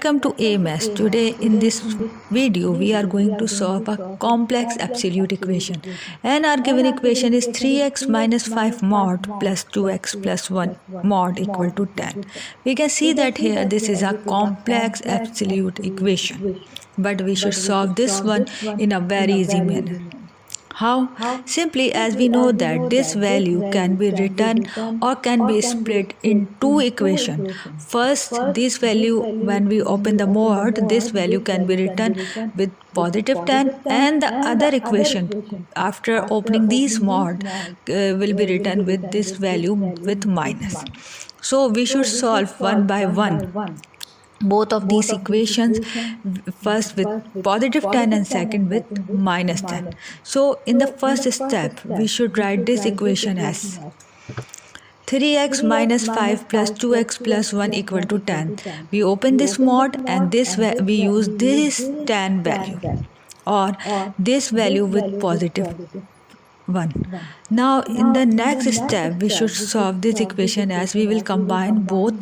Welcome to AMS. Today in this video we are going to solve a complex absolute equation, and our given equation is 3x minus 5 mod plus 2x plus 1 mod equal to 10. We can see that here this is a complex absolute equation, but we should solve this one in a very easy manner. How? Simply as we know that this value can be written or can be split in two equations. First, this value, when we open the mod, this value can be written with positive 10, and the other equation after opening these mod will be written with this value with minus. So we should solve one by one both of these equations, first with positive 10 and second with minus 10. So in the first step we should write this equation as 3x minus 5 plus 2x plus 1 equal to 10. We open this mod and we use this 10 value or this value with positive 1. Now in the next step we should solve this equation as we will combine both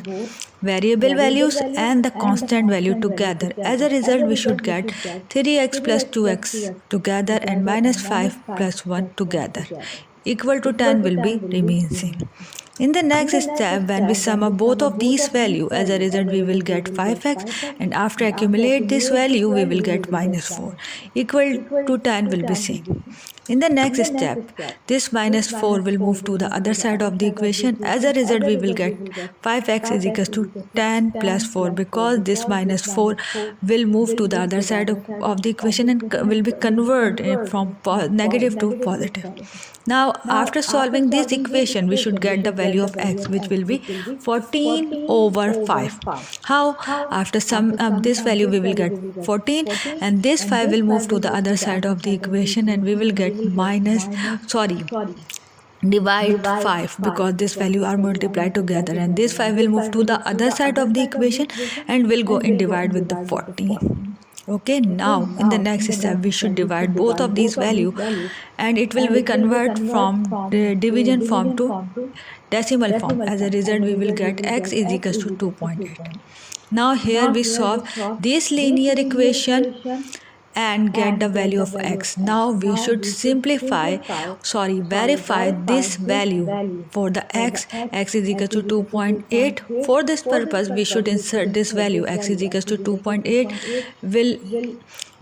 variable values and the constant value together. As a result we should get 3x plus 2x together and minus 5 plus 1 together equal to 10 will be remain same. In the next step, when we sum up both of these values, as a result we will get 5x, and after accumulate this value we will get minus 4 equal to 10 will be same. In the next step, this minus 4 will move to the other side of the equation. As a result we will get 5x is equal to 10 plus 4 because this minus 4 will move to the other side of the equation and will be converted from negative to positive. Now after solving this equation we should get the value of x, which will be 14 over 5. How? After sum up this value we will get 14 and this 5 will move to the other side of the equation and we will get divide 5 because this value are multiplied together, and this 5 will move to the other side of the equation and will go in divide with the 14. Okay, now in the next step we should divide both of these value and it will be convert from the division form to decimal form. As a result we will get x is equal to 2.8. Now here we solve this linear equation and get the value of x. Now we should verify this value for the x is equal to 2.8. For this purpose we should insert this value x is equal to 2.8 will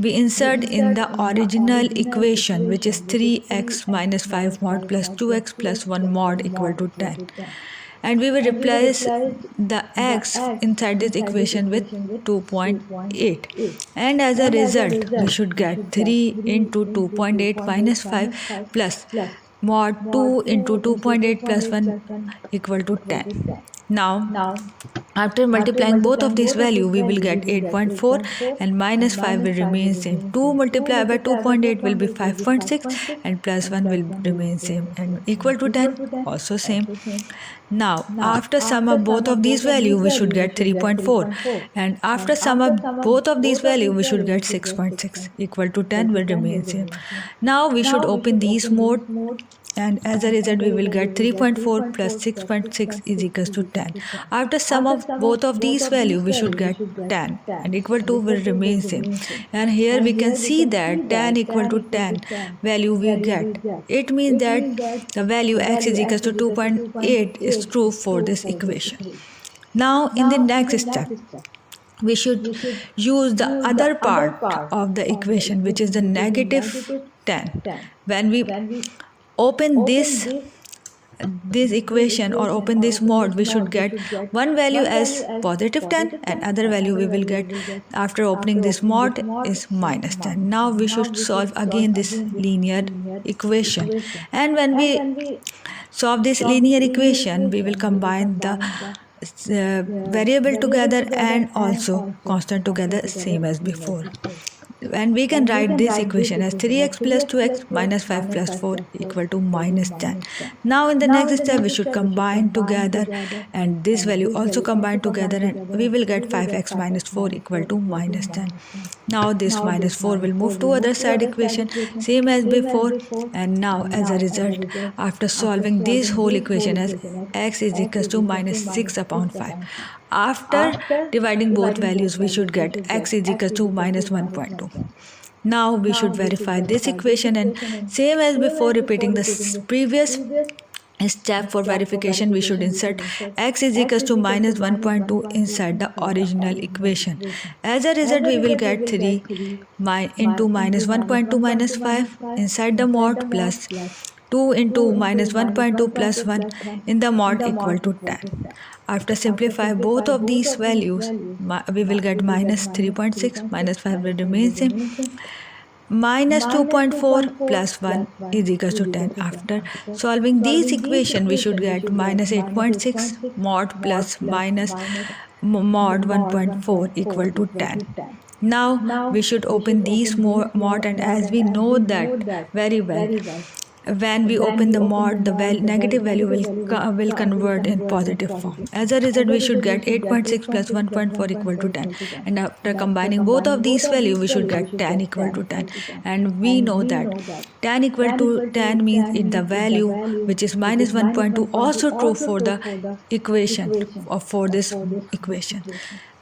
be inserted in the original equation, which is 3x minus 5 mod plus 2x plus 1 mod equal to 10. And we will replace the x inside this equation with 2.8, and as a result we should get 3 into 2.8 minus 5 plus mod 2 into 2.8 plus 1 equal to 10. Now after multiplying both of these value we will get 8.4 and minus 5 will remain same. 2 multiplied by 2.8 will be 5.6 and plus 1 will remain same and equal to 10 also same. Now after sum up both of these value we should get 3.4, and after sum up both of these value we should get 6.6 equal to 10 will remain same. Now we should open these mode and as a result we will get 3.4 plus 6.6 is equals to 10. After sum of both of these value we should get 10 and equal to will remain same, and here we can see that 10 equal to 10 value we get. It means that the value x is equals to 2.8 is true for this equation. Now in the next step we should use the other part of the equation, which is the negative 10. When we open this equation or open this mod we should get one value as positive 10 and other value we will get after opening this mod is minus 10. Now we should solve again this linear equation, and when we solve this linear equation we will combine the variable together and also constant together same as before, and we can write this equation as 3x plus 2x minus 5 plus 4 equal to minus 10. Now in the next step we should combine together and this value also combine together and we will get 5x minus 4 equal to minus 10. Now this minus 4 will move to other side equation same as before, and now as a result after solving this whole equation as x is equal to minus 6 upon 5, After dividing both values, we should get x is equal to minus 1.2. Now we should verify this equation, and same as before, repeating the previous step for verification, we should insert x is equal to minus 1.2 inside the original equation. As a result, we will get 3 into minus 1.2 minus 5 inside the mod plus 2 into minus 1.2 plus 1 in the mod equal to 10. After simplify both of these values, we will get minus 3.6 minus 5 will remain same. Minus 2.4 plus 1 is equal to 10. After solving these equations, we should get minus 8.6 mod plus minus mod 1.4 equal to 10. Now we should open these mod, and as we know that very well, when we open the mod, the negative value will convert in positive form. As a result, we should get 8.6 plus 1.4 equal to 10. And after combining both of these values, we should get 10 equal to 10. And we know that 10 equal to 10 means the value which is minus 1.2 also true for the equation for this equation.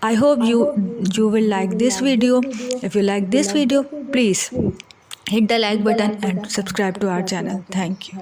I hope you will like this video. If you like this video, please hit the like button and subscribe to our channel. Thank you.